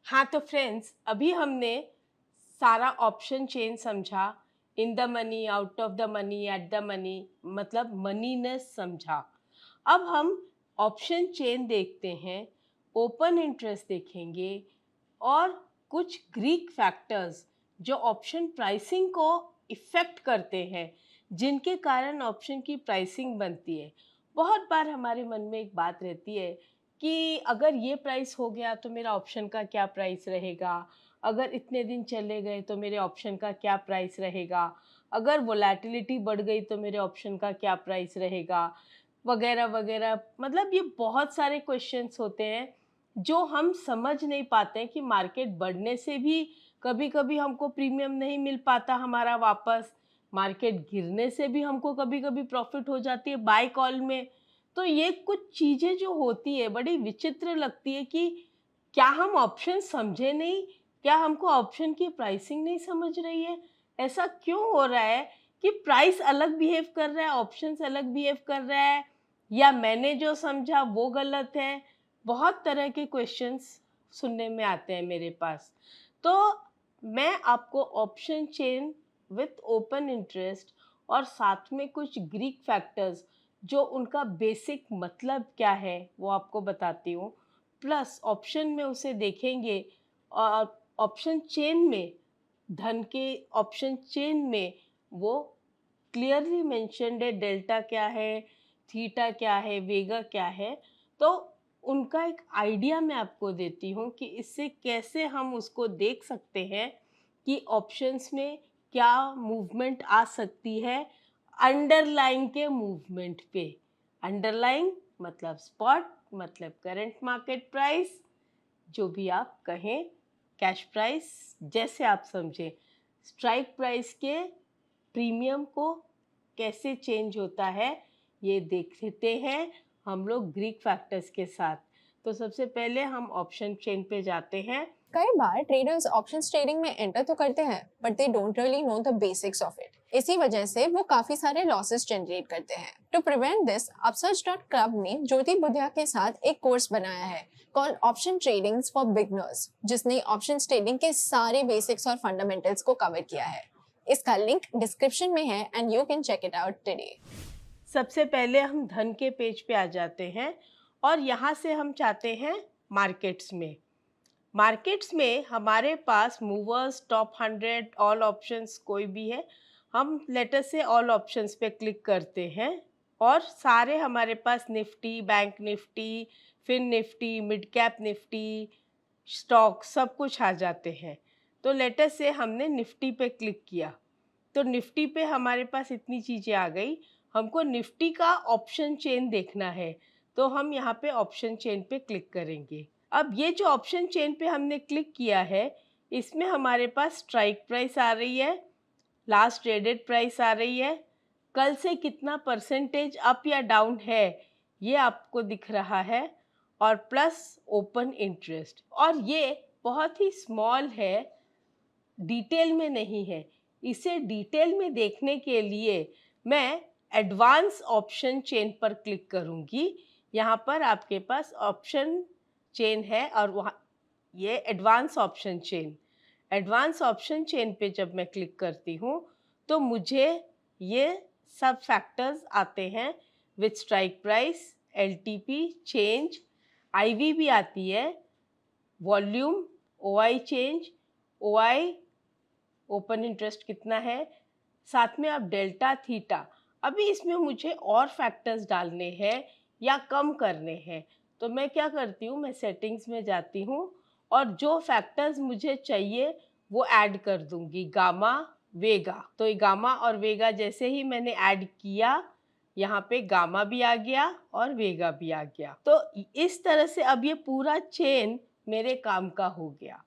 हाँ, तो फ्रेंड्स अभी हमने सारा ऑप्शन चेन समझा। इन the money, out of the money, at the money, मतलब मनीनेस समझा। अब हम ऑप्शन चेन देखते हैं, ओपन इंटरेस्ट देखेंगे और कुछ ग्रीक फैक्टर्स जो ऑप्शन प्राइसिंग को इफ़ेक्ट करते हैं, जिनके कारण ऑप्शन की प्राइसिंग बनती है। बहुत बार हमारे मन में एक बात रहती है कि अगर ये प्राइस हो गया तो मेरा ऑप्शन का क्या प्राइस रहेगा, अगर इतने दिन चले गए तो मेरे ऑप्शन का क्या प्राइस रहेगा, अगर वोलेटिलिटी बढ़ गई तो मेरे ऑप्शन का क्या प्राइस रहेगा, वगैरह वगैरह। मतलब ये बहुत सारे क्वेश्चंस होते हैं जो हम समझ नहीं पाते हैं कि मार्केट बढ़ने से भी कभी कभी हमको प्रीमियम नहीं मिल पाता हमारा वापस, मार्केट गिरने से भी हमको कभी कभी प्रॉफिट हो जाती है बाय कॉल में। तो ये कुछ चीज़ें जो होती है बड़ी विचित्र लगती है कि क्या हम ऑप्शन समझे नहीं, क्या हमको ऑप्शन की प्राइसिंग नहीं समझ रही है, ऐसा क्यों हो रहा है कि प्राइस अलग बिहेव कर रहा है, ऑप्शंस अलग बिहेव कर रहा है, या मैंने जो समझा वो गलत है। बहुत तरह के क्वेश्चंस सुनने में आते हैं मेरे पास। तो मैं आपको option chain with open interest और साथ में कुछ ग्रीक फैक्टर्स जो उनका बेसिक मतलब क्या है वो आपको बताती हूँ। प्लस ऑप्शन में उसे देखेंगे और ऑप्शन चेन में, धन के ऑप्शन चेन में वो क्लियरली मेंशन्ड है, डेल्टा क्या है, थीटा क्या है, वेगा क्या है। तो उनका एक आइडिया मैं आपको देती हूँ कि इससे कैसे हम उसको देख सकते हैं कि ऑप्शंस में क्या मूवमेंट आ सकती है अंडरलाइन के मूवमेंट पे। अंडरलाइन मतलब स्पॉट, मतलब करंट मार्केट प्राइस, जो भी आप कहें, कैश प्राइस, जैसे आप समझें। स्ट्राइक प्राइस के प्रीमियम को कैसे चेंज होता है ये देखते हैं हम लोग ग्रीक फैक्टर्स के साथ। तो सबसे पहले हम ऑप्शन चेन पे जाते हैं। कई बार ट्रेडर्स ऑप्शंस ट्रेडिंग में एंटर तो करते हैं but they don't really know the basics of it. इसी वजह से वो काफी सारे लॉसेस जनरेट करते हैं। टू प्रिवेंट दिस, अपसर्च.club ने ज्योति बुधिया के साथ एक कोर्स बनाया है called option trading for beginners, जिसने ऑप्शन ट्रेडिंग के सारे बेसिक्स और फंडामेंटल्स को कवर किया है। इसका लिंक डिस्क्रिप्शन में है and you can check it out today. सबसे पहले हम धन के पेज पे आ जाते हैं और यहाँ से हम चाहते हैं मार्केट्स में। मार्केट्स में हमारे पास मूवर्स, टॉप 100, ऑल ऑप्शंस कोई भी है। हम लेटर से ऑल ऑप्शंस पे क्लिक करते हैं और सारे हमारे पास Nifty, bank Nifty, fin Nifty, mid cap Nifty, stock सब कुछ आ जाते हैं। तो लेटर से हमने निफ्टी पे क्लिक किया तो निफ्टी पे हमारे पास इतनी चीज़ें आ गई। हमको निफ्टी का ऑप्शन चेन देखना है तो हम यहाँ पे ऑप्शन चेन पे क्लिक करेंगे। अब ये जो ऑप्शन चेन पे हमने क्लिक किया है इसमें हमारे पास स्ट्राइक प्राइस आ रही है, लास्ट ट्रेडेड प्राइस आ रही है, कल से कितना परसेंटेज अप या डाउन है ये आपको दिख रहा है, और प्लस ओपन इंटरेस्ट। और ये बहुत ही स्मॉल है, डिटेल में नहीं है। इसे डिटेल में देखने के लिए मैं एडवांस ऑप्शन चेन पर क्लिक करूंगी। यहाँ पर आपके पास ऑप्शन चेन है और वहाँ ये advance option chain. Advance option chain पे जब मैं क्लिक करती हूँ तो मुझे ये सब फैक्टर्स आते हैं with strike price, LTP change, IV भी आती है, volume, OI change, OI open interest कितना है, साथ में अब डेल्टा थीटा। अभी इसमें मुझे और फैक्टर्स डालने हैं या कम करने हैं तो मैं क्या करती हूँ, मैं सेटिंग्स में जाती हूँ और जो फैक्टर्स मुझे चाहिए वो ऐड कर दूंगी, गामा, वेगा। तो ये गामा और वेगा जैसे ही मैंने ऐड किया यहाँ पे गामा भी आ गया और वेगा भी आ गया। तो इस तरह से अब ये पूरा चेन मेरे काम का हो गया।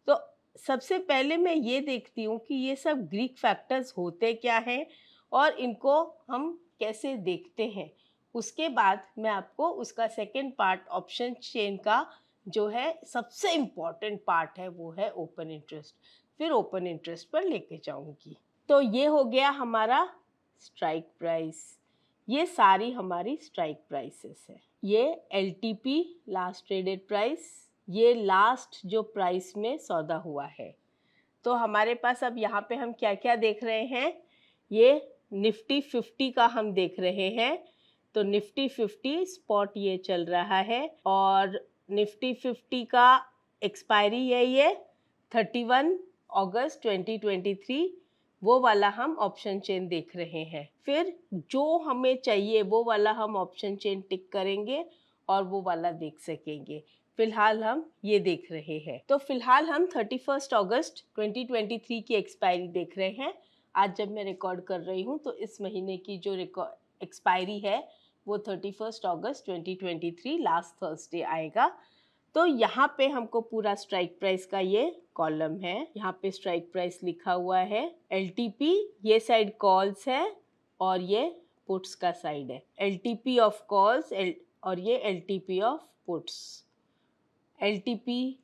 तो सबसे पहले मैं ये देखती हूँ कि ये सब ग्रीक फैक्टर्स होते क्या हैं और इनको हम कैसे देखते हैं। उसके बाद मैं आपको उसका सेकंड पार्ट ऑप्शन चेन का जो है सबसे इम्पॉर्टेंट पार्ट है वो है ओपन इंटरेस्ट, फिर ओपन इंटरेस्ट पर लेके जाऊंगी। तो ये हो गया हमारा स्ट्राइक प्राइस। ये सारी हमारी स्ट्राइक प्राइसेस है। ये एलटीपी, लास्ट ट्रेडेड प्राइस, ये लास्ट जो प्राइस में सौदा हुआ है। तो हमारे पास अब यहाँ पे हम क्या क्या देख रहे हैं, ये निफ्टी 50 का हम देख रहे हैं। तो निफ्टी 50 स्पॉट ये चल रहा है और निफ्टी 50 का एक्सपायरी है ये 31 अगस्त 2023, वो वाला हम ऑप्शन चेन देख रहे हैं। फिर जो हमें चाहिए वो वाला हम ऑप्शन चेन टिक करेंगे और वो वाला देख सकेंगे। फिलहाल हम ये देख रहे हैं। तो फिलहाल हम 31 अगस्त 2023 की एक्सपायरी देख रहे हैं। आज जब मैं रिकॉर्ड कर रही हूँ तो इस महीने की जो एक्सपायरी है वो 31 अगस्त 2023 लास्ट थर्सडे आएगा। तो यहाँ पे हमको पूरा स्ट्राइक प्राइस का ये कॉलम है, यहाँ पे स्ट्राइक प्राइस लिखा हुआ है। LTP ये साइड कॉल्स है और ये पुट्स का साइड है। LTP ऑफ कॉल्स और ये LTP of puts. LTP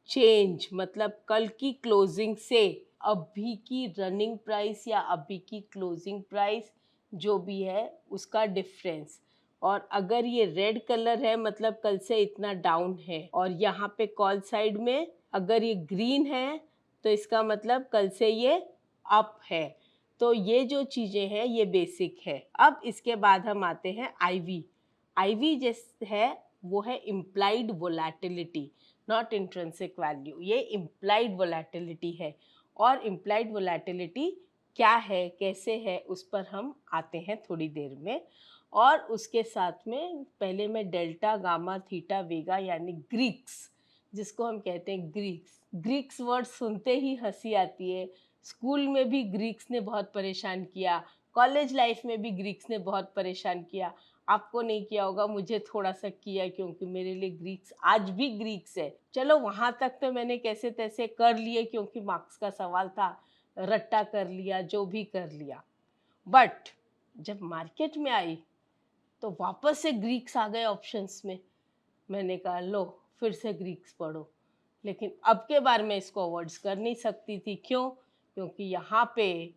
change मतलब कल की क्लोजिंग से अभी की रनिंग प्राइस या अभी की क्लोजिंग प्राइस जो भी है उसका डिफरेंस। और अगर ये रेड कलर है मतलब कल से इतना डाउन है, और यहाँ पे कॉल साइड में अगर ये ग्रीन है तो इसका मतलब कल से ये अप है। तो ये जो चीज़ें हैं ये बेसिक है। अब इसके बाद हम आते हैं IV। IV जैसे है वो है implied volatility, not intrinsic value. ये इम्प्लाइड वोलेटिलिटी है। और इम्प्लाइड वोलेटिलिटी क्या है, कैसे है, उस पर हम आते हैं थोड़ी देर में। और उसके साथ में पहले मैं डेल्टा, गामा, थीटा, वेगा यानी ग्रीक्स, जिसको हम कहते हैं ग्रीक्स वर्ड सुनते ही हंसी आती है। स्कूल में भी ग्रीक्स ने बहुत परेशान किया, कॉलेज लाइफ में भी ग्रीक्स ने बहुत परेशान किया। आपको नहीं किया होगा, मुझे थोड़ा सा किया, क्योंकि मेरे लिए ग्रीक्स आज भी ग्रीक्स है। चलो वहाँ तक तो मैंने कैसे तैसे कर लिए, क्योंकि मार्क्स का सवाल था, रट्टा कर लिया, जो भी कर लिया। बट जब मार्केट में आई तो वापस से ग्रीक्स आ गए ऑप्शंस में। मैंने कहा लो फिर से ग्रीक्स पढ़ो, लेकिन अब के बार मैं इसको अवॉइड कर नहीं सकती थी। क्यों? क्योंकि यहाँ पे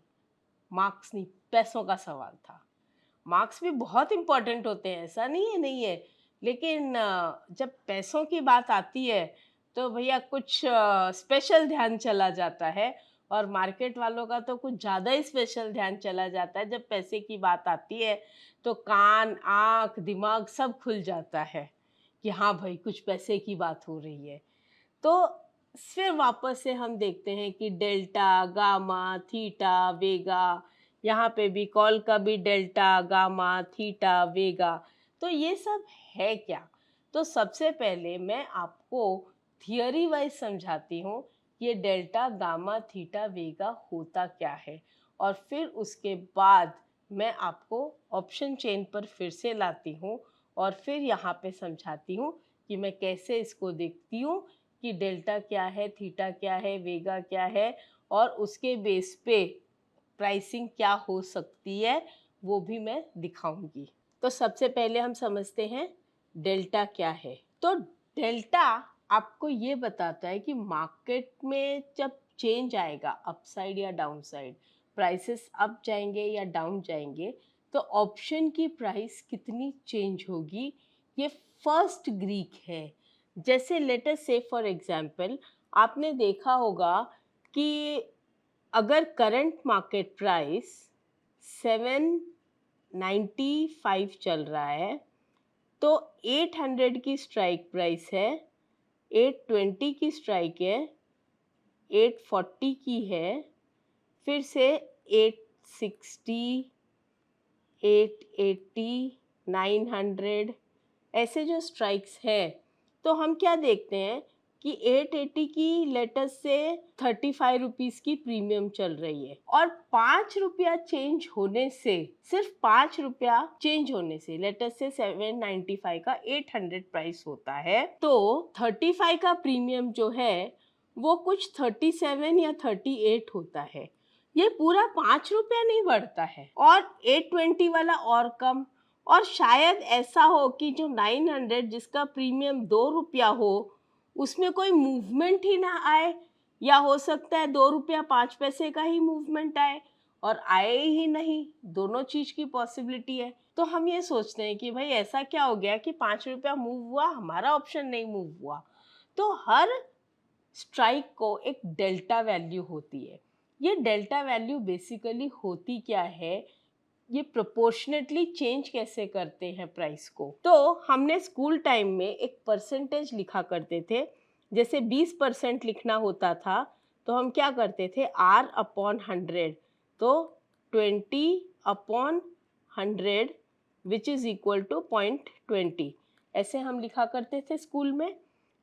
मार्क्स नहीं, पैसों का सवाल था। मार्क्स भी बहुत इम्पोर्टेंट होते हैं, ऐसा नहीं है, लेकिन जब पैसों की बात आती है तो भैया कुछ स्पेशल ध्यान चला जाता है। और मार्केट वालों का तो कुछ ज़्यादा ही स्पेशल ध्यान चला जाता है। जब पैसे की बात आती है तो कान, आँख, दिमाग सब खुल जाता है कि हाँ भाई कुछ पैसे की बात हो रही है। तो फिर वापस से हम देखते हैं कि डेल्टा, गामा, थीटा, वेगा, यहाँ पे भी कॉल का भी डेल्टा, गामा, थीटा, वेगा। तो ये सब है क्या? तो सबसे पहले मैं आपको थियरी वाइज समझाती हूँ ये डेल्टा, गामा, थीटा, वेगा होता क्या है, और फिर उसके बाद मैं आपको ऑप्शन चेन पर फिर से लाती हूँ और फिर यहाँ पे समझाती हूँ कि मैं कैसे इसको देखती हूँ कि डेल्टा क्या है, थीटा क्या है, वेगा क्या है, और उसके बेस पे प्राइसिंग क्या हो सकती है वो भी मैं दिखाऊंगी। तो सबसे पहले हम समझते हैं डेल्टा क्या है। तो डेल्टा आपको ये बताता है कि मार्केट में जब चेंज आएगा अपसाइड या डाउन साइड, प्राइसेस अप जाएंगे या डाउन जाएंगे, तो ऑप्शन की प्राइस कितनी चेंज होगी, ये फर्स्ट ग्रीक है। जैसे लेट अस से फॉर एग्जांपल आपने देखा होगा कि अगर करंट मार्केट प्राइस 795 चल रहा है तो 800 की स्ट्राइक प्राइस है, 820 की स्ट्राइक है, 840 की है, फिर से 860, 880, 900 ऐसे जो स्ट्राइक्स हैं। तो हम क्या देखते हैं कि 880 की लेटस से 35 रुपीज़ की प्रीमियम चल रही है, और 5 रुपया चेंज होने से, सिर्फ 5 रुपया चेंज होने से लेटस से 795 का 800 प्राइस होता है, तो 35 का प्रीमियम जो है वो कुछ 37 या 38 होता है। ये पूरा 5 रुपया नहीं बढ़ता है, और 820 वाला और कम। और शायद ऐसा हो कि जो 900 जिसका प्रीमियम 2 रुपया हो उसमें कोई मूवमेंट ही ना आए, या हो सकता है 2 रुपया 5 पैसे का ही मूवमेंट आए और आए ही नहीं, दोनों चीज़ की पॉसिबिलिटी है। तो हम ये सोचते हैं कि भाई ऐसा क्या हो गया कि 5 रुपया मूव हुआ, हमारा ऑप्शन नहीं मूव हुआ। तो हर स्ट्राइक को एक डेल्टा वैल्यू होती है। ये डेल्टा वैल्यू बेसिकली होती क्या है, ये प्रोपोर्शनेटली चेंज कैसे करते हैं प्राइस को। तो हमने स्कूल टाइम में एक परसेंटेज लिखा करते थे, जैसे 20% लिखना होता था तो हम क्या करते थे, R/100, तो 20/100 विच इज़ इक्वल टू 0.20, ऐसे हम लिखा करते थे स्कूल में।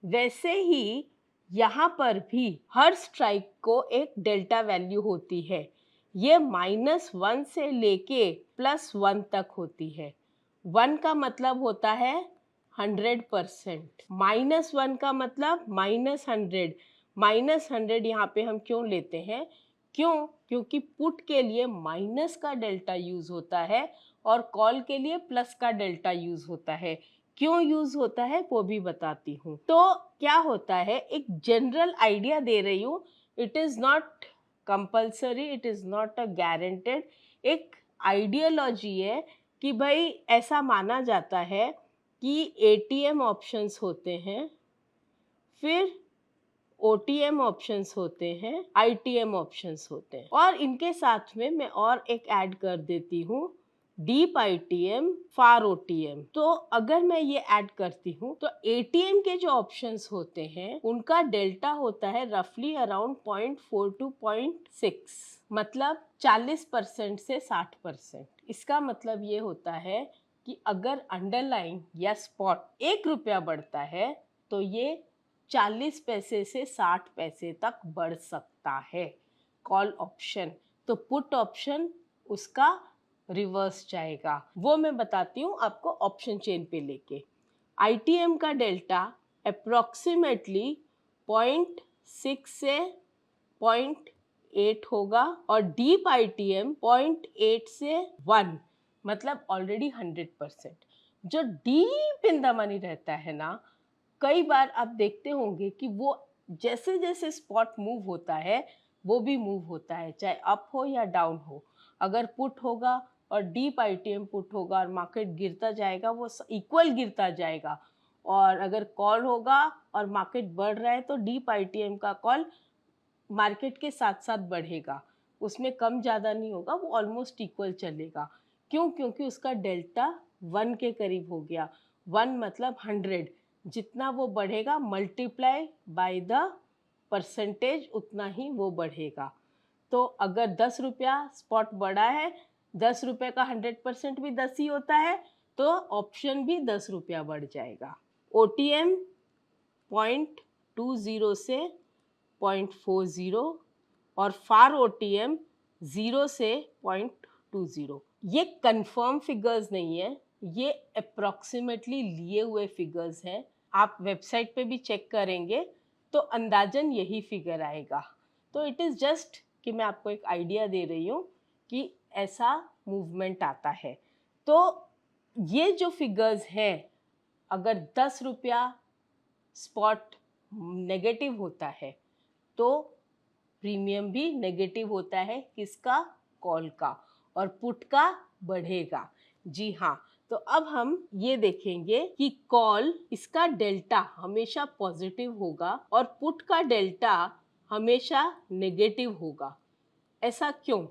वैसे ही यहाँ पर भी हर स्ट्राइक को एक डेल्टा वैल्यू होती है। ये -1 से लेके +1 तक होती है। 1 का मतलब होता है 100%, -1 का मतलब -100। -100 यहाँ पे हम क्यों लेते हैं, क्योंकि पुट के लिए माइनस का डेल्टा यूज होता है और कॉल के लिए प्लस का डेल्टा यूज होता है। क्यों यूज होता है वो भी बताती हूँ। तो क्या होता है, एक जनरल आइडिया दे रही हूँ, it is not compulsory, it is not a guaranteed. एक आइडियोलॉजी है कि भाई ऐसा माना जाता है कि एटीएम ऑप्शंस होते हैं, फिर ओटीएम ऑप्शंस होते हैं, आईटीएम ऑप्शंस होते हैं, और इनके साथ में मैं और एक ऐड कर देती हूँ, डीप आईटीएम, फार ओटीएम। तो अगर मैं ये ऐड करती हूँ तो एटीएम के जो ऑप्शंस होते हैं उनका डेल्टा होता है रफली अराउंड 0.4 to 0.6, मतलब 40% से 60%। इसका मतलब ये होता है कि अगर अंडरलाइन या स्पॉट 1 रुपया बढ़ता है तो ये 40 पैसे से 60 पैसे तक बढ़ सकता है कॉल ऑप्शन। तो पुट ऑप्शन उसका रिवर्स जाएगा, वो मैं बताती हूँ आपको ऑप्शन चेन पे लेके। आईटीएम का डेल्टा अप्रोक्सीमेटली 0.6 से 0.8 होगा और डीप आईटीएम 0.8 से 1, मतलब ऑलरेडी 100%। जो डीप इन द मनी रहता है ना, कई बार आप देखते होंगे कि वो जैसे जैसे स्पॉट मूव होता है वो भी मूव होता है, चाहे अप हो या डाउन हो। अगर पुट होगा और डीप आईटीएम पुट होगा और मार्केट गिरता जाएगा, वो इक्वल गिरता जाएगा। और अगर कॉल होगा और मार्केट बढ़ रहा है तो डीप आईटीएम का कॉल मार्केट के साथ साथ बढ़ेगा, उसमें कम ज़्यादा नहीं होगा, वो ऑलमोस्ट इक्वल चलेगा। क्योंकि उसका डेल्टा 1 के करीब हो गया। 1 मतलब 100, जितना वो बढ़ेगा मल्टीप्लाई बाय द परसेंटेज उतना ही वो बढ़ेगा। तो अगर 10 रुपया स्पॉट बढ़ा है, 10 रुपये का 100% भी 10 ही होता है, तो ऑप्शन भी 10 रुपया बढ़ जाएगा। ओटीएम 0.20 से 0.40 और फार ओटीएम 0 से 0.20। ये कंफर्म फिगर्स नहीं है, ये अप्रॉक्सीमेटली लिए हुए फिगर्स हैं। आप वेबसाइट पे भी चेक करेंगे तो अंदाजन यही फिगर आएगा। तो इट इज़ जस्ट कि मैं आपको एक आइडिया दे रही हूँ कि ऐसा मूवमेंट आता है। तो ये जो फिगर्स हैं, अगर 10 रुपया स्पॉट नेगेटिव होता है तो प्रीमियम भी नेगेटिव होता है, किसका, कॉल का, और पुट का बढ़ेगा। जी हाँ, तो अब हम ये देखेंगे कि कॉल, इसका डेल्टा हमेशा पॉजिटिव होगा और पुट का डेल्टा हमेशा नेगेटिव होगा। ऐसा क्यों?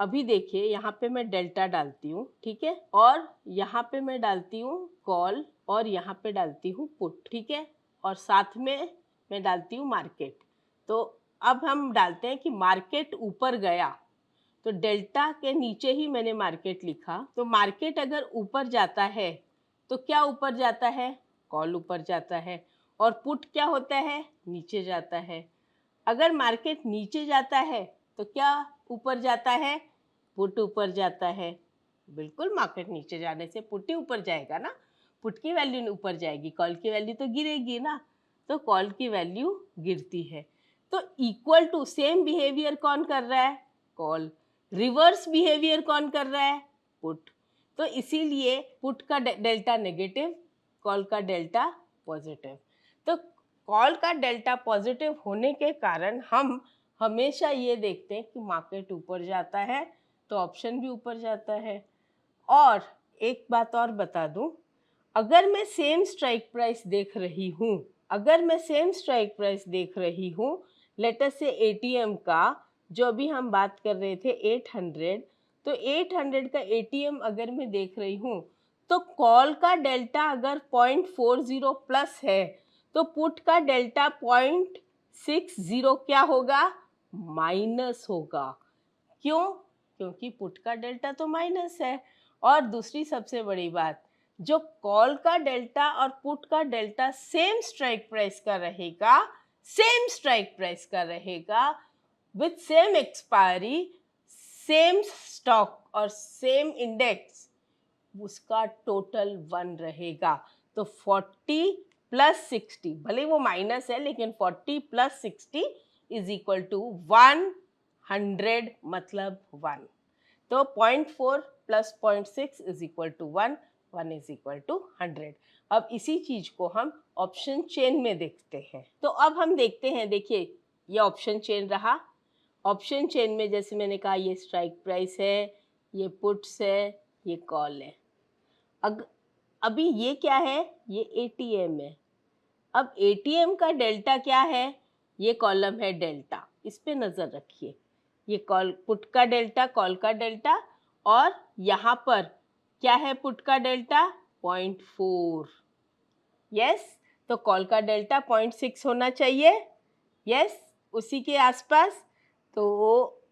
अभी देखिए, यहाँ पे मैं डेल्टा डालती हूँ, ठीक है, और यहाँ पे मैं डालती हूँ कॉल और यहाँ पे डालती हूँ पुट, ठीक है, और साथ में मैं डालती हूँ मार्केट। तो अब हम डालते हैं कि मार्केट ऊपर गया, तो डेल्टा के नीचे ही मैंने मार्केट लिखा। तो मार्केट अगर ऊपर जाता है तो क्या ऊपर जाता है, कॉल ऊपर जाता है, और पुट क्या होता है, नीचे जाता है। अगर मार्केट नीचे जाता है तो क्या ऊपर जाता है, पुट ऊपर जाता है। बिल्कुल, मार्केट नीचे जाने से पुट ही ऊपर जाएगा ना, पुट की वैल्यू ऊपर जाएगी, कॉल की वैल्यू तो गिरेगी ना, तो कॉल की वैल्यू गिरती है। तो इक्वल टू सेम बिहेवियर कौन कर रहा है, कॉल। रिवर्स बिहेवियर कौन कर रहा है, पुट। तो इसीलिए पुट का डेल्टा नेगेटिव, कॉल का डेल्टा पॉजिटिव। तो कॉल का डेल्टा पॉजिटिव होने के कारण हम हमेशा ये देखते हैं कि मार्केट ऊपर जाता है तो ऑप्शन भी ऊपर जाता है। और एक बात और बता दूं, अगर मैं सेम स्ट्राइक प्राइस देख रही हूँ अगर मैं सेम स्ट्राइक प्राइस देख रही हूँ, लेट अस से एटीएम का जो अभी हम बात कर रहे थे 800, तो 800 का एटीएम अगर मैं देख रही हूँ तो कॉल का डेल्टा अगर 0.40 प्लस है तो पुट का डेल्टा 0.60 क्या होगा, माइनस होगा। क्यों? क्योंकि पुट का डेल्टा तो माइनस है। और दूसरी सबसे बड़ी बात, जो कॉल का डेल्टा और पुट का डेल्टा सेम स्ट्राइक प्राइस का रहेगा, सेम स्ट्राइक प्राइस का रहेगा with same expiry, same stock और सेम इंडेक्स, उसका टोटल 1 रहेगा। तो 40 प्लस 60, भले वो माइनस है लेकिन 40 प्लस 60 इज इक्वल टू 100, मतलब 1। तो 0.4 plus 0.6 is equal to 1, 1 is equal to 100। अब इसी चीज को हम ऑप्शन चेन में देखते हैं। तो अब हम देखते हैं, देखिए ये ऑप्शन चेन रहा। ऑप्शन चेन में जैसे मैंने कहा ये स्ट्राइक प्राइस है, ये पुट्स है, ये कॉल है। अभी ये क्या है, ये एटीएम है। अब एटीएम का डेल्टा क्या है, ये कॉलम है डेल्टा, इस पे नजर रखिए। ये कॉल पुट का डेल्टा, कॉल का डेल्टा, और यहाँ पर क्या है पुट का डेल्टा 0.4। यस, तो कॉल का डेल्टा 0.6 होना चाहिए। यस, उसी के आसपास। तो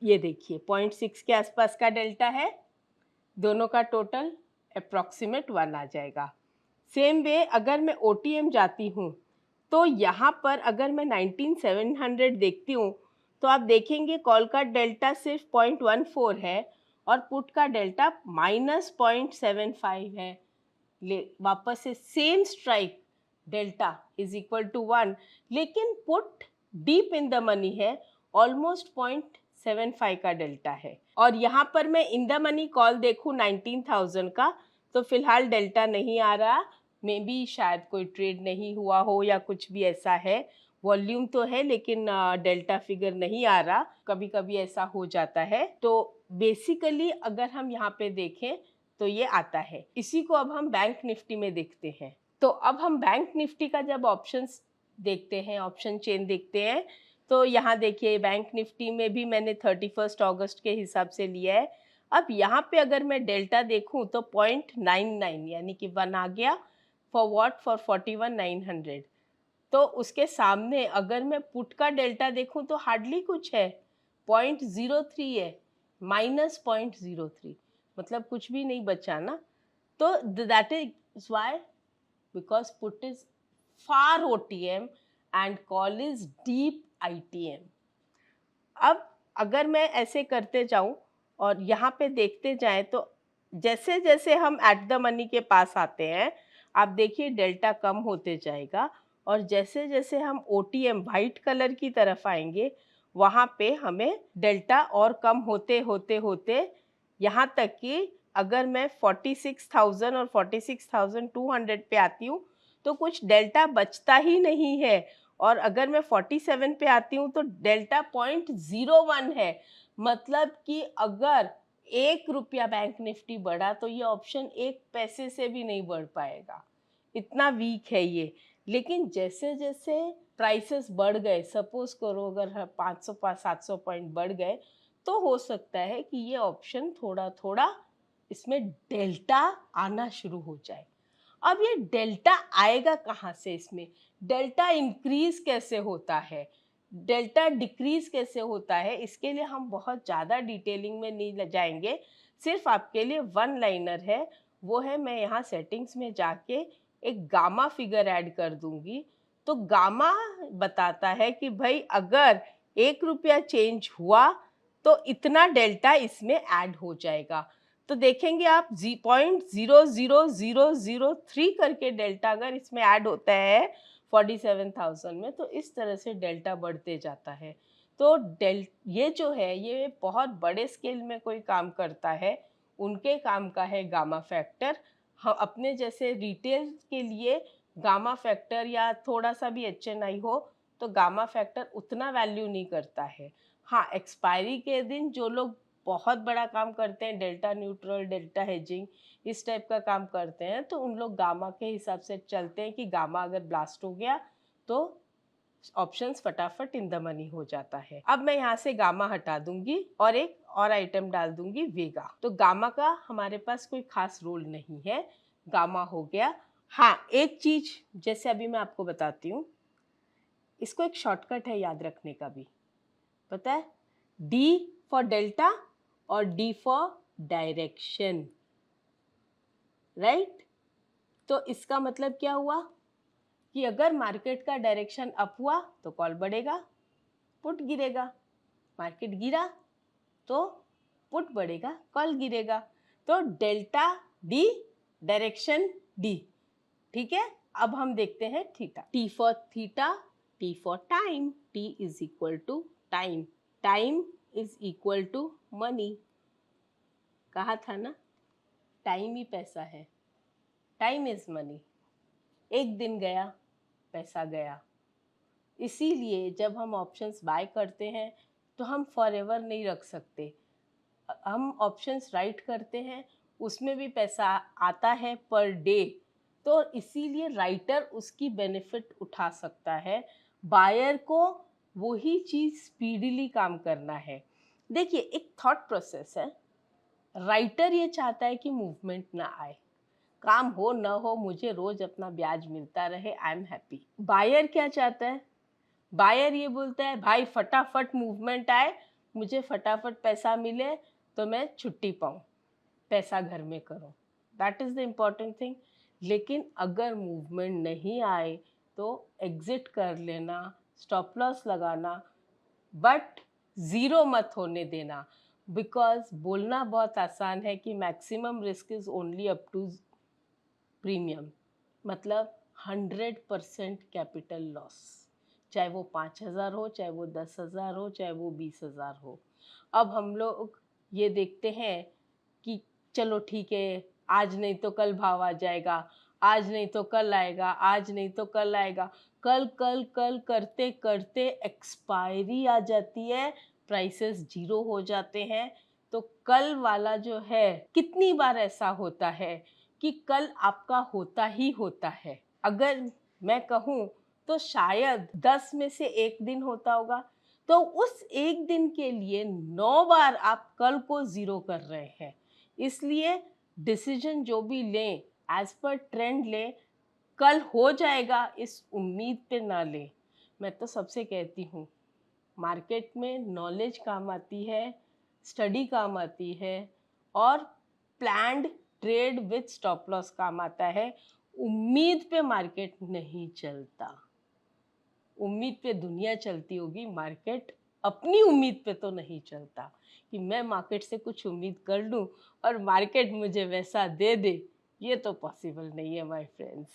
ये देखिए 0.6 के आसपास का डेल्टा है, दोनों का टोटल अप्रॉक्सीमेट 1 आ जाएगा। सेम वे अगर मैं ओटीएम जाती हूँ तो यहाँ पर अगर मैं 19700 देखती हूँ तो आप देखेंगे कॉल का डेल्टा सिर्फ 0.14 है और पुट का डेल्टा -0.75 है। वापस से same strike, delta is equal to 1, लेकिन put deep in the money है, ऑलमोस्ट 0.75 का डेल्टा है। और यहाँ पर मैं इन द मनी कॉल देखूँ 19,000 का, तो फिलहाल डेल्टा नहीं आ रहा। मे बी शायद कोई ट्रेड नहीं हुआ हो या कुछ भी ऐसा है। वॉल्यूम तो है लेकिन डेल्टा फिगर नहीं आ रहा, कभी कभी ऐसा हो जाता है। तो बेसिकली अगर हम यहाँ पे देखें तो ये आता है। इसी को अब हम बैंक निफ्टी में देखते हैं। तो अब हम बैंक निफ्टी का जब ऑप्शंस देखते हैं, ऑप्शन चेन देखते हैं, तो यहाँ देखिए बैंक निफ्टी में भी मैंने 31 अगस्त के हिसाब से लिया है। अब यहाँ पे अगर मैं डेल्टा देखूँ तो 0.99 यानी कि 1 आ गया। For what? फॉर 41,900। तो उसके सामने अगर मैं पुट का डेल्टा देखूँ तो हार्डली कुछ है, 0.03 है, -0.03, मतलब कुछ भी नहीं बचा ना। तो that is why, because put is far OTM and call is deep ITM। अब अगर मैं ऐसे करते जाऊं और यहाँ पे देखते जाएं तो जैसे जैसे हम एट द मनी के पास आते हैं, आप देखिए डेल्टा कम होते जाएगा, और जैसे जैसे हम OTM वाइट कलर की तरफ आएंगे वहाँ पे हमें डेल्टा और कम होते होते होते यहाँ तक कि अगर मैं 46,000 और 46,200 पे आती हूँ तो कुछ डेल्टा बचता ही नहीं है। और अगर मैं 47 पे आती हूँ तो डेल्टा 0.01 है। मतलब कि अगर 1 रुपया बैंक निफ्टी बढ़ा तो ये ऑप्शन 1 पैसे से भी नहीं बढ़ पाएगा, इतना वीक है ये। लेकिन जैसे जैसे प्राइसेस बढ़ गए, सपोज करो अगर 500-700 पॉइंट बढ़ गए, तो हो सकता है कि ये ऑप्शन थोड़ा थोड़ा इसमें डेल्टा आना शुरू हो जाए। अब ये डेल्टा आएगा कहाँ से, इसमें डेल्टा इंक्रीज कैसे होता है, डेल्टा डिक्रीज कैसे होता है, इसके लिए हम बहुत ज़्यादा डिटेलिंग में नहीं जाएंगे। सिर्फ आपके लिए 1 लाइनर है, वो है मैं यहाँ सेटिंग्स में जाके एक गामा फिगर ऐड कर दूंगी। तो गामा बताता है कि भाई अगर 1 रुपया चेंज हुआ तो इतना डेल्टा इसमें ऐड हो जाएगा। तो देखेंगे आप 0.00003 करके डेल्टा अगर इसमें ऐड होता है 47,000 में, तो इस तरह से डेल्टा बढ़ते जाता है। तो ये जो है ये बहुत बड़े स्केल में कोई काम करता है, उनके काम का है गामा फैक्टर। हम अपने जैसे रिटेल के लिए गामा फैक्टर या थोड़ा सा भी HNI हो तो गामा फैक्टर उतना वैल्यू नहीं करता है। हाँ, एक्सपायरी के दिन जो लोग बहुत बड़ा काम करते हैं, डेल्टा न्यूट्रल, डेल्टा हेजिंग, इस टाइप का काम करते हैं, तो उन लोग गामा के हिसाब से चलते हैं कि गामा अगर ब्लास्ट हो गया तो ऑप्शंस फटाफट इन द मनी हो जाता है। अब मैं यहाँ से गामा हटा दूंगी और एक और आइटम डाल दूंगी वेगा। तो गामा का हमारे पास कोई खास रोल नहीं है, गामा हो गया। हाँ, एक चीज जैसे अभी मैं आपको बताती हूँ, इसको एक शॉर्टकट है याद रखने का भी, पता है, डी फॉर डेल्टा और डी फॉर डायरेक्शन, राइट। तो इसका मतलब क्या हुआ कि अगर मार्केट का डायरेक्शन अप हुआ तो कॉल बढ़ेगा, पुट गिरेगा, मार्केट गिरा तो पुट बढ़ेगा, कॉल गिरेगा। तो डेल्टा डी, डायरेक्शन डी, ठीक है। अब हम देखते हैं theta, T for theta, T for time, T is equal to time, time is equal to money. कहा था ना, टाइम ही पैसा है, टाइम इज मनी। एक दिन गया, पैसा गया। इसीलिए जब हम ऑप्शंस बाय करते हैं तो हम फॉरएवर नहीं रख सकते, हम ऑप्शंस राइट करते हैं, उसमें भी पैसा आता है पर डे, तो इसीलिए राइटर उसकी बेनिफिट उठा सकता है, बायर को वही चीज़ स्पीडीली काम करना है। देखिए, एक थॉट प्रोसेस है, राइटर ये चाहता है कि मूवमेंट ना आए, काम हो न हो मुझे रोज अपना ब्याज मिलता रहे, आई एम हैप्पी। बायर क्या चाहता है, बायर ये बोलता है भाई फटाफट मूवमेंट आए, मुझे फटाफट पैसा मिले तो मैं छुट्टी पाऊँ, पैसा घर में करूँ, that is the important thing. लेकिन अगर मूवमेंट नहीं आए तो एग्जिट कर लेना, स्टॉप लॉस लगाना, बट ज़ीरो मत होने देना, बिकॉज बोलना बहुत आसान है कि maximum risk is only up to premium, मतलब 100% कैपिटल लॉस, चाहे वो 5,000 हो, चाहे वो 10,000 हो, चाहे वो 20,000 हो। अब हम लोग ये देखते हैं कि चलो ठीक है, आज नहीं तो कल भाव आ जाएगा, आज नहीं तो कल आएगा, आज नहीं तो कल आएगा, कल कल कल करते करते एक्सपायरी आ जाती है, प्राइसेस जीरो हो जाते हैं। तो कल वाला जो है, कितनी बार ऐसा होता है कि कल आपका होता ही होता है। अगर मैं कहूँ तो शायद 10 में से एक दिन होता होगा, तो उस एक दिन के लिए 9 बार आप कल को ज़ीरो कर रहे हैं। इसलिए डिसीजन जो भी लें एज पर ट्रेंड लें, कल हो जाएगा इस उम्मीद पे ना लें। मैं तो सबसे कहती हूँ, मार्केट में नॉलेज काम आती है, स्टडी काम आती है, और planned trade with stop loss काम आता है। उम्मीद पे मार्केट नहीं चलता, उम्मीद पे दुनिया चलती होगी, मार्केट अपनी उम्मीद पे तो नहीं चलता कि मैं मार्केट से कुछ उम्मीद कर लूँ और मार्केट मुझे वैसा दे दे, ये तो पॉसिबल नहीं है माय फ्रेंड्स।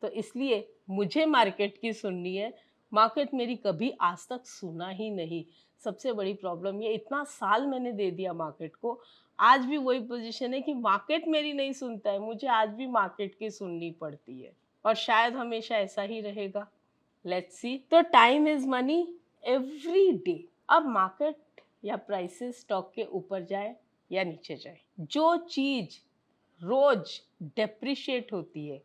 तो इसलिए मुझे मार्केट की सुननी है, मार्केट मेरी कभी आज तक सुना ही नहीं। सबसे बड़ी प्रॉब्लम ये, इतना साल मैंने दे दिया मार्केट को, आज भी वही पोजीशन है कि मार्केट मेरी नहीं सुनता है, मुझे आज भी मार्केट की सुननी पड़ती है, और शायद हमेशा ऐसा ही रहेगा। Let's see. तो time is money every day. अब मार्केट या प्राइसेस स्टॉक के ऊपर जाए या नीचे जाए, जो चीज रोज डेप्रिशिएट होती है,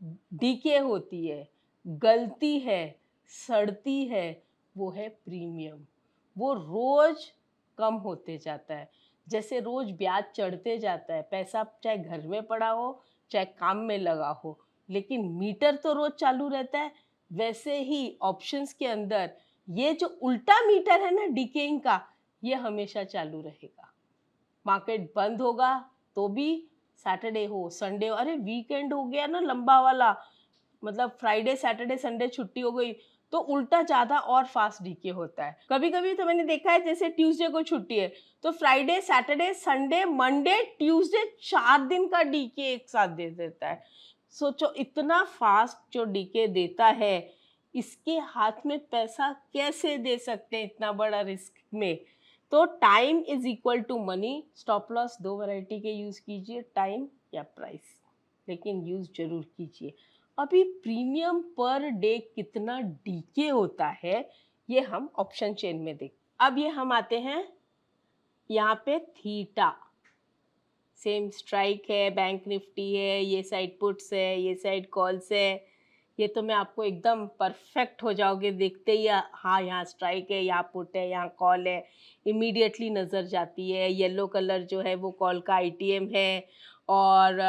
डीके होती है, गलती है, सड़ती है, वो है प्रीमियम। वो रोज कम होते जाता है, जैसे रोज ब्याज चढ़ते जाता है, पैसा चाहे घर में पड़ा हो चाहे काम में लगा हो, लेकिन मीटर तो रोज चालू रहता है। वैसे ही ऑप्शंस के अंदर ये जो उल्टा मीटर है ना डीकेइंग का, ये हमेशा चालू रहेगा। मार्केट बंद होगा तो भी, सैटरडे हो संडे हो, अरे वीकेंड हो गया ना लंबा वाला, मतलब फ्राइडे सैटरडे संडे छुट्टी हो गई, तो उल्टा ज़्यादा और फास्ट डीके होता है। कभी कभी तो मैंने देखा है, जैसे ट्यूसडे को छुट्टी है तो Friday Saturday Sunday Monday Tuesday 4 दिन का डीके एक साथ दे देता है। सोचो इतना फास्ट जो डीके देता है, इसके हाथ में पैसा कैसे दे सकते हैं इतना बड़ा रिस्क में। तो time is equal to money. Stop loss दो वैरायटी के यूज़ कीजिए, टाइम या प्राइस, लेकिन यूज़ जरूर कीजिए। अभी प्रीमियम पर डे कितना डीके होता है ये हम ऑप्शन चेन में देख। अब ये हम आते हैं यहाँ पे थीटा, सेम स्ट्राइक है, बैंक निफ्टी है, ये साइड पुट्स है, ये साइड कॉल्स है। ये तो मैं आपको एकदम परफेक्ट हो जाओगे देखते ही, हाँ यहाँ स्ट्राइक है, यहाँ पुट है, यहाँ कॉल है, इमीडिएटली नज़र जाती है। येलो कलर जो है वो कॉल का आईटीएम है, और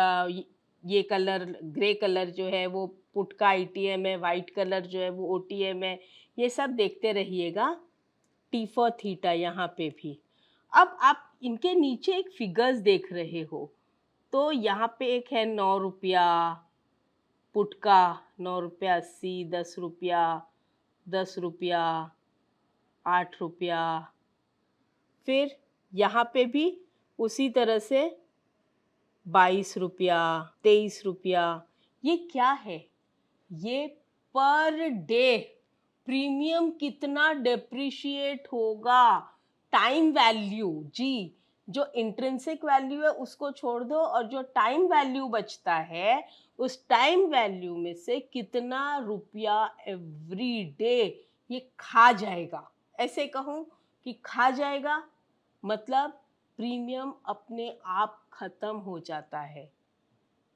ये कलर ग्रे कलर जो है वो पुट का आईटीएम है, वाइट कलर जो है वो ओटीएम है। ये सब देखते रहिएगा। टी फॉर थीटा यहाँ पे भी। अब आप इनके नीचे एक फिगर्स देख रहे हो, तो यहाँ पे एक है 9 रुपया, पुट का 9 रुपया 80, 10 रुपया, 10 रुपया, 8 रुपया। फिर यहाँ पे भी उसी तरह से 22 रुपया, 23 रुपया। ये क्या है? ये पर डे प्रीमियम कितना डेप्रिशिएट होगा, टाइम वैल्यू जी। जो इंट्रिंसिक वैल्यू है उसको छोड़ दो, और जो टाइम वैल्यू बचता है उस टाइम वैल्यू में से कितना रुपया एवरी डे ये खा जाएगा। ऐसे कहूँ कि खा जाएगा, मतलब प्रीमियम अपने आप खत्म हो जाता है,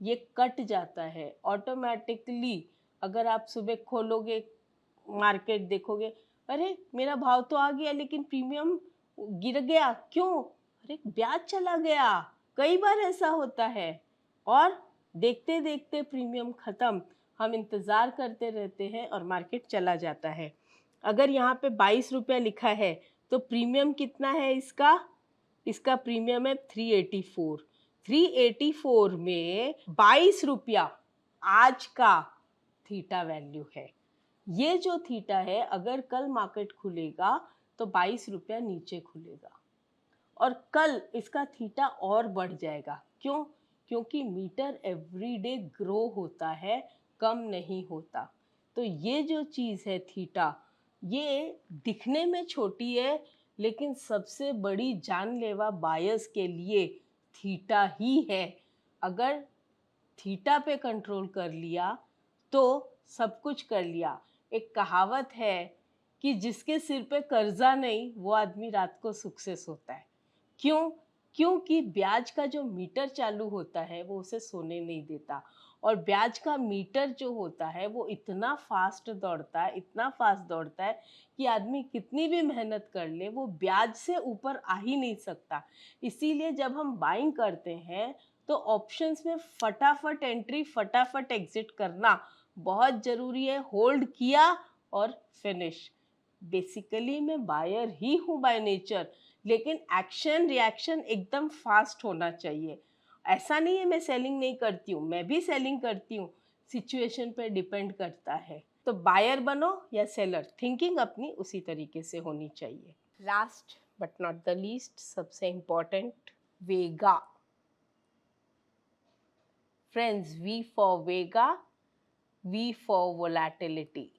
ये कट जाता है ऑटोमेटिकली। अगर आप सुबह खोलोगे मार्केट देखोगे, अरे मेरा भाव तो आ गया लेकिन प्रीमियम गिर गया, क्यों? अरे ब्याज चला गया। कई बार ऐसा होता है, और देखते देखते प्रीमियम खत्म। हम इंतज़ार करते रहते हैं और मार्केट चला जाता है। अगर यहाँ पे 22 रुपया लिखा है तो प्रीमियम कितना है इसका? इसका प्रीमियम है 384। 384 में 22 रुपया आज का थीटा वैल्यू है। ये जो थीटा है, अगर कल मार्केट खुलेगा तो 22 रुपया नीचे खुलेगा, और कल इसका थीटा और बढ़ जाएगा। क्यों? क्योंकि मीटर एवरीडे ग्रो होता है, कम नहीं होता। तो ये जो चीज़ है थीटा, ये दिखने में छोटी है, लेकिन सबसे बड़ी जानलेवा बायर्स के लिए थीटा ही है। अगर थीटा पे कंट्रोल कर लिया तो सब कुछ कर लिया। एक कहावत है कि जिसके सिर पे कर्जा नहीं वो आदमी रात को सुख से सोता है। क्यों? क्योंकि ब्याज का जो मीटर चालू होता है वो उसे सोने नहीं देता, और ब्याज का मीटर जो होता है वो इतना फास्ट दौड़ता है, इतना फास्ट दौड़ता है कि आदमी कितनी भी मेहनत कर ले वो ब्याज से ऊपर आ ही नहीं सकता। इसीलिए जब हम बाइंग करते हैं तो ऑप्शंस में फटाफट एंट्री, फटाफट एग्जिट करना बहुत ज़रूरी है। होल्ड किया और फिनिश। बेसिकली मैं बायर ही हूँ बाय नेचर, लेकिन एक्शन रिएक्शन एकदम फास्ट होना चाहिए। ऐसा नहीं है मैं सेलिंग नहीं करती हूँ, मैं भी सेलिंग करती हूँ, सिचुएशन पे डिपेंड करता है। तो बायर बनो या सेलर, थिंकिंग अपनी उसी तरीके से होनी चाहिए। Last but not the least, सबसे important, vega. Friends, V for vega, V for volatility.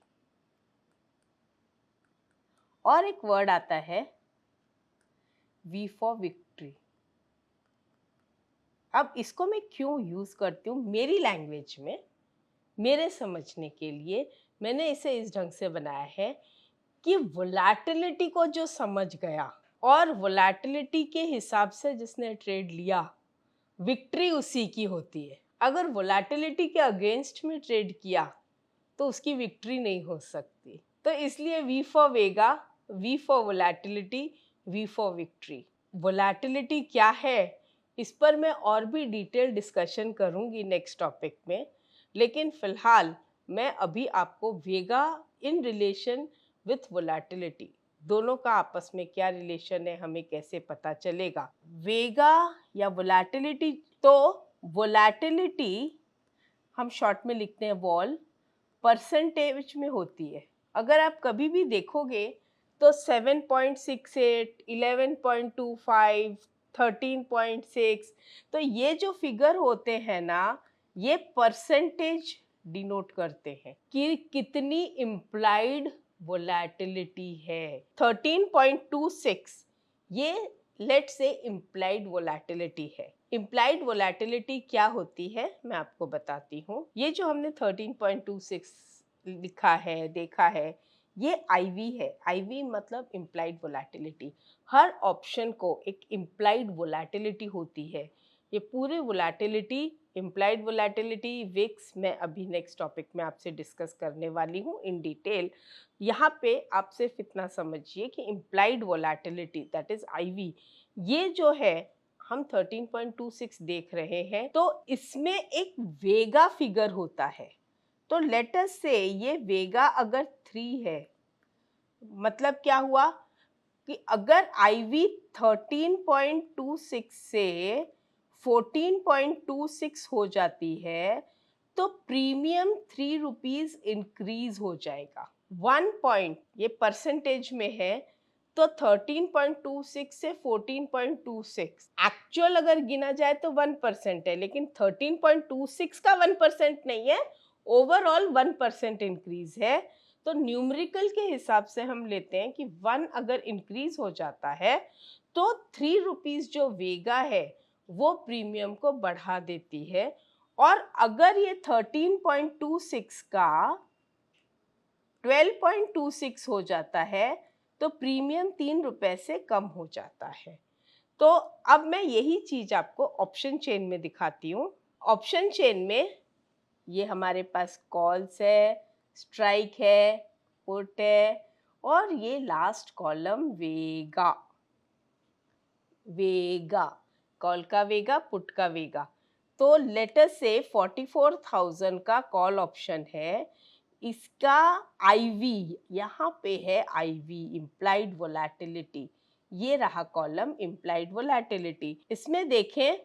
और एक वर्ड आता है वी फॉर विक्ट्री। अब इसको मैं क्यों यूज करती हूँ मेरी लैंग्वेज में, मेरे समझने के लिए मैंने इसे इस ढंग से बनाया है कि वोलेटिलिटी को जो समझ गया और वोलेटिलिटी के हिसाब से जिसने ट्रेड लिया, विक्ट्री उसी की होती है। अगर वोलेटिलिटी के अगेंस्ट में ट्रेड किया तो उसकी विक्ट्री नहीं हो सकती। तो इसलिए V for vega, V for volatility, V for victory. Volatility क्या है इस पर मैं और भी डिटेल डिस्कशन करूंगी नेक्स्ट टॉपिक में, लेकिन फिलहाल मैं अभी आपको vega in relation with volatility, दोनों का आपस में क्या रिलेशन है हमें कैसे पता चलेगा। वेगा या वोलेटिलिटी, तो वोलेटिलिटी हम शॉर्ट में लिखते हैं वॉल, परसेंटेज में होती है। अगर आप कभी भी देखोगे तो 7.68, 11.25, 13.6, तो ये जो फिगर होते हैं ना, ये परसेंटेज डिनोट करते हैं कि कितनी इम्प्लाइड वोलेटिलिटी है। 13.26 ये लेट से इम्प्लाइड वोलेटिलिटी है। इम्प्लाइड वोलेटिलिटी क्या होती है मैं आपको बताती हूँ। ये जो हमने 13.26 लिखा है, देखा है, ये आईवी है। आईवी मतलब इम्प्लाइड वोलेटिलिटी। हर ऑप्शन को एक इम्प्लाइड वोलेटिलिटी होती है। ये पूरी वोलेटिलिटी, इम्प्लाइड वोलेटिलिटी, विक्स, मैं अभी नेक्स्ट टॉपिक में आपसे डिस्कस करने वाली हूँ इन डिटेल। यहाँ पे आप सिर्फ इतना समझिए कि implied volatility that is IV, ये जो है हम 13.26 देख रहे हैं, तो इसमें एक वेगा फिगर होता है। तो लेट अस से ये वेगा अगर 3 है, मतलब क्या हुआ कि अगर आईवी 13.26 से 14.26 हो जाती है तो प्रीमियम 3 रुपीज इंक्रीज हो जाएगा। 1 पॉइंट, ये परसेंटेज में है, तो 13.26 से 14.26 एक्चुअल अगर गिना जाए तो 1% है, लेकिन 13.26 का 1% नहीं है, ओवरऑल 1% इंक्रीज है। तो न्यूमेरिकल के हिसाब से हम लेते हैं कि 1 अगर इंक्रीज हो जाता है तो 3 रुपीज जो वेगा है वो प्रीमियम को बढ़ा देती है। और अगर ये 13.26 का 12.26 हो जाता है तो प्रीमियम 3 रुपए से कम हो जाता है। तो अब मैं यही चीज आपको ऑप्शन चेन में दिखाती हूँ। ऑप्शन चेन में ये हमारे पास कॉल्स है, स्ट्राइक है, पुट है, और ये लास्ट कॉलम वेगा। वेगा, कॉल का वेगा, पुट का वेगा। तो लेटर से 44,000 का कॉल ऑप्शन है, इसका आईवी यहाँ पे है, आईवी इम्प्लाइड वोलेटिलिटी, ये रहा कॉलम इम्प्लाइड वोलेटिलिटी। इसमें देखें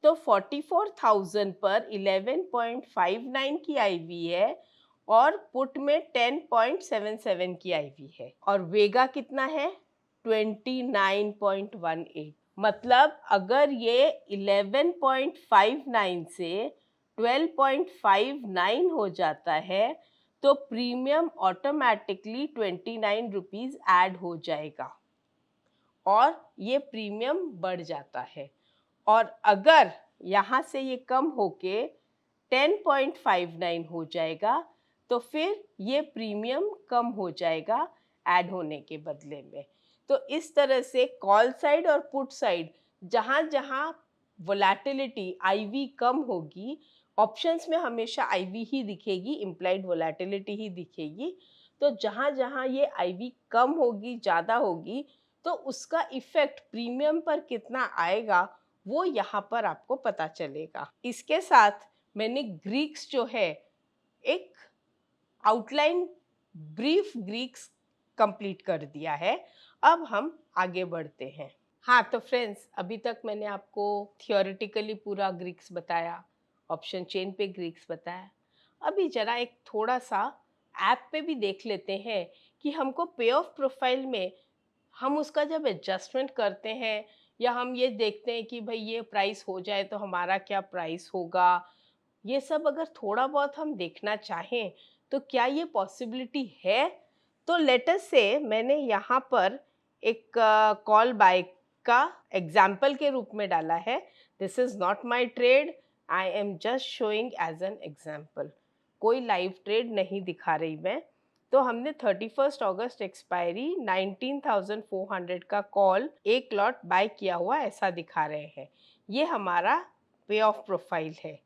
तो 44,000 पर 11.59 की आईवी है और पुट में 10.77 की आईवी है, और वेगा कितना है 29.18। मतलब अगर ये 11.59 से 12.59 हो जाता है तो प्रीमियम ऑटोमेटिकली 29 रुपीज ऐड हो जाएगा और ये प्रीमियम बढ़ जाता है। और अगर यहाँ से ये कम होके 10.59 हो जाएगा तो फिर ये प्रीमियम कम हो जाएगा ऐड होने के बदले में। तो इस तरह से कॉल साइड और पुट साइड, जहाँ जहाँ वोलेटिलिटी आईवी कम होगी, ऑप्शंस में हमेशा आईवी ही दिखेगी, इम्प्लाइड वोलेटिलिटी ही दिखेगी। तो जहाँ जहाँ ये आईवी कम होगी, ज़्यादा होगी, तो उसका इफेक्ट प्रीमियम पर कितना आएगा वो यहाँ पर आपको पता चलेगा। इसके साथ मैंने ग्रीक्स जो है एक आउटलाइन ब्रीफ ग्रीक्स कंप्लीट कर दिया है। अब हम आगे बढ़ते हैं। हाँ, तो फ्रेंड्स, अभी तक मैंने आपको थियोरेटिकली पूरा ग्रीक्स बताया, ऑप्शन चेन पे ग्रीक्स बताया। अभी जरा एक थोड़ा सा ऐप पे भी देख लेते हैं कि हमको पे ऑफ प्रोफाइल में हम उसका जब एडजस्टमेंट करते हैं या हम ये देखते हैं कि भाई ये प्राइस हो जाए तो हमारा क्या प्राइस होगा, ये सब अगर थोड़ा बहुत हम देखना चाहें तो क्या ये पॉसिबिलिटी है। तो लेटस से मैंने यहाँ पर एक कॉल बाय का एग्जाम्पल के रूप में डाला है। This is not my trade, I am just showing as an example. कोई लाइव ट्रेड नहीं दिखा रही मैं। तो हमने 31 अगस्त एक्सपायरी 19,400 का कॉल एक लॉट बाय किया हुआ ऐसा दिखा रहे हैं। ये हमारा पे ऑफ प्रोफाइल है।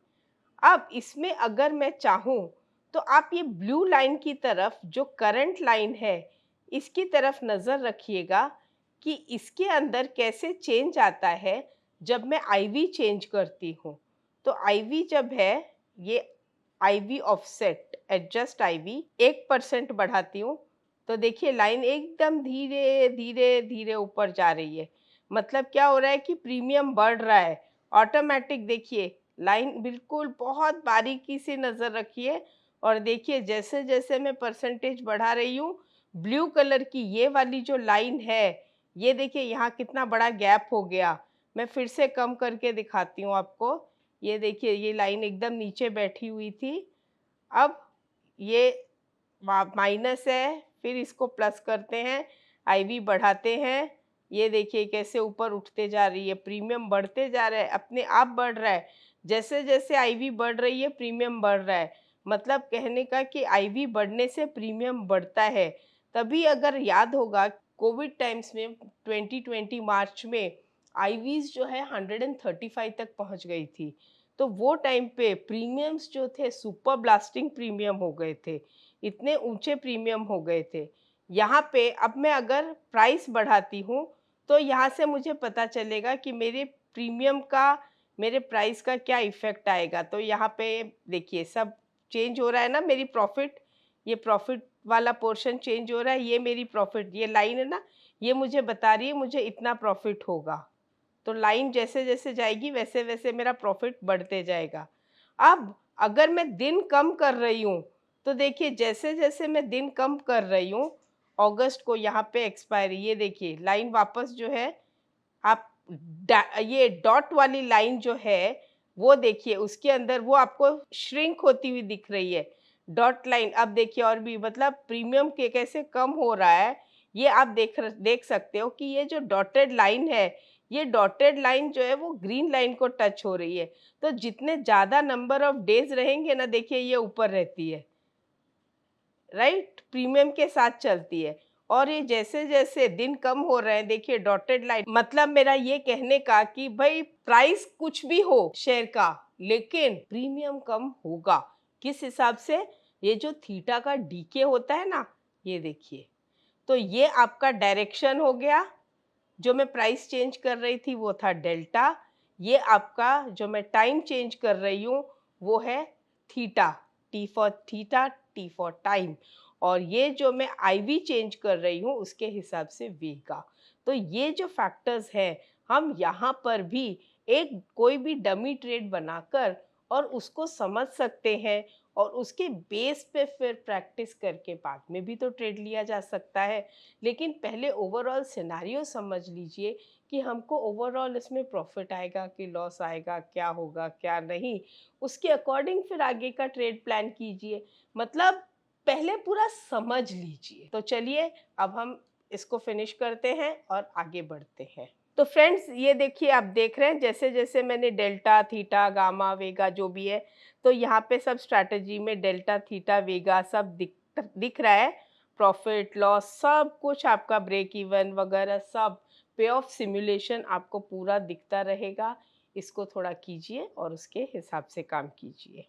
अब इसमें अगर मैं चाहूँ तो आप ये ब्लू लाइन की तरफ जो करंट लाइन है इसकी तरफ नज़र रखिएगा कि इसके अंदर कैसे चेंज आता है जब मैं आईवी चेंज करती हूँ। तो आईवी जब है, ये आईवी ऑफसेट एडजस्ट आईवी 1% बढ़ाती हूँ तो देखिए लाइन एकदम धीरे धीरे धीरे ऊपर जा रही है। मतलब क्या हो रहा है कि प्रीमियम बढ़ रहा है ऑटोमेटिक। देखिए लाइन बिल्कुल बहुत बारीकी से नज़र रखिए और देखिए जैसे जैसे मैं परसेंटेज बढ़ा रही हूँ, ब्लू कलर की ये वाली जो लाइन है, ये देखिए यहाँ कितना बड़ा गैप हो गया। मैं फिर से कम करके दिखाती हूँ आपको। ये देखिए ये लाइन एकदम नीचे बैठी हुई थी, अब ये माइनस है, फिर इसको प्लस करते हैं, आईवी बढ़ाते हैं, ये देखिए कैसे ऊपर उठते जा रही है, प्रीमियम बढ़ते जा रहा है, अपने आप बढ़ रहा है। जैसे जैसे आईवी बढ़ रही है प्रीमियम बढ़ रहा है। मतलब कहने का कि आईवी बढ़ने से प्रीमियम बढ़ता है। तभी अगर याद होगा कोविड टाइम्स में 2020 मार्च में आईवीज जो है 135 तक पहुंच गई थी। तो वो टाइम पे प्रीमियम्स जो थे सुपर ब्लास्टिंग प्रीमियम हो गए थे, इतने ऊंचे प्रीमियम हो गए थे। यहाँ पे अब मैं अगर प्राइस बढ़ाती हूँ तो यहाँ से मुझे पता चलेगा कि मेरे प्रीमियम का, मेरे प्राइस का क्या इफ़ेक्ट आएगा। तो यहाँ पे देखिए सब चेंज हो रहा है ना, मेरी प्रॉफ़िट, ये प्रॉफ़िट वाला पोर्शन चेंज हो रहा है, ये मेरी प्रॉफ़िट, ये लाइन है ना, ये मुझे बता रही है मुझे इतना प्रॉफ़िट होगा। तो लाइन जैसे-जैसे जाएगी वैसे-वैसे मेरा प्रॉफ़िट बढ़ते जाएगा। अब अगर मैं दिन कम कर रही हूँ, तो देखिए जैसे-जैसे मैं दिन कम कर रही हूँ, अगस्त को यहाँ पे एक्सपायरी, ये देखिए लाइन वापस जो है, आप ये डॉट वाली लाइन जो है वो देखिए, उसके अंदर वो आपको श्रिंक होती हुई दिख रही है डॉट लाइन। अब देखिए और भी मतलब प्रीमियम के कैसे कम हो रहा है, ये आप देख सकते हो कि ये जो डॉटेड लाइन है, ये डॉटेड लाइन जो है वो ग्रीन लाइन को टच हो रही है। तो जितने ज़्यादा नंबर ऑफ डेज रहेंगे ना, देखिए ये ऊपर रहती है, राइट, प्रीमियम के साथ चलती है। और ये जैसे-जैसे दिन कम हो रहे हैं, देखिए डॉटेड लाइन, मतलब मेरा ये कहने का कि भाई प्राइस कुछ भी हो शेयर का, लेकिन प्रीमियम कम होगा। किस हिसाब से? ये जो थीटा का डीके होता है ना, ये देखिए, तो ये आपका डायरेक्शन हो गया। जो मैं प्राइस चेंज कर रही थी वो था डेल्टा। ये आपका जो मैं टाइम चेंज कर रही हूँ वो है theta, T for theta, T for time. और ये जो मैं आईवी चेंज कर रही हूँ उसके हिसाब से वी का। तो ये जो फैक्टर्स हैं, हम यहाँ पर भी एक कोई भी डमी ट्रेड बनाकर और उसको समझ सकते हैं, और उसके बेस पे फिर प्रैक्टिस करके बाद में भी तो ट्रेड लिया जा सकता है। लेकिन पहले ओवरऑल सिनेरियो समझ लीजिए कि हमको ओवरऑल इसमें प्रॉफिट आएगा कि लॉस आएगा, क्या होगा क्या नहीं, उसके अकॉर्डिंग फिर आगे का ट्रेड प्लान कीजिए। मतलब पहले पूरा समझ लीजिए। तो चलिए अब हम इसको फिनिश करते हैं और आगे बढ़ते हैं। तो फ्रेंड्स ये देखिए, आप देख रहे हैं जैसे जैसे मैंने डेल्टा, थीटा, गामा, वेगा जो भी है, तो यहाँ पे सब स्ट्रैटेजी में डेल्टा, थीटा, वेगा सब दिख रहा है। प्रॉफिट लॉस सब कुछ आपका, ब्रेक इवन वगैरह सब पे ऑफ सिमुलेशन आपको पूरा दिखता रहेगा। इसको थोड़ा कीजिए और उसके हिसाब से काम कीजिए।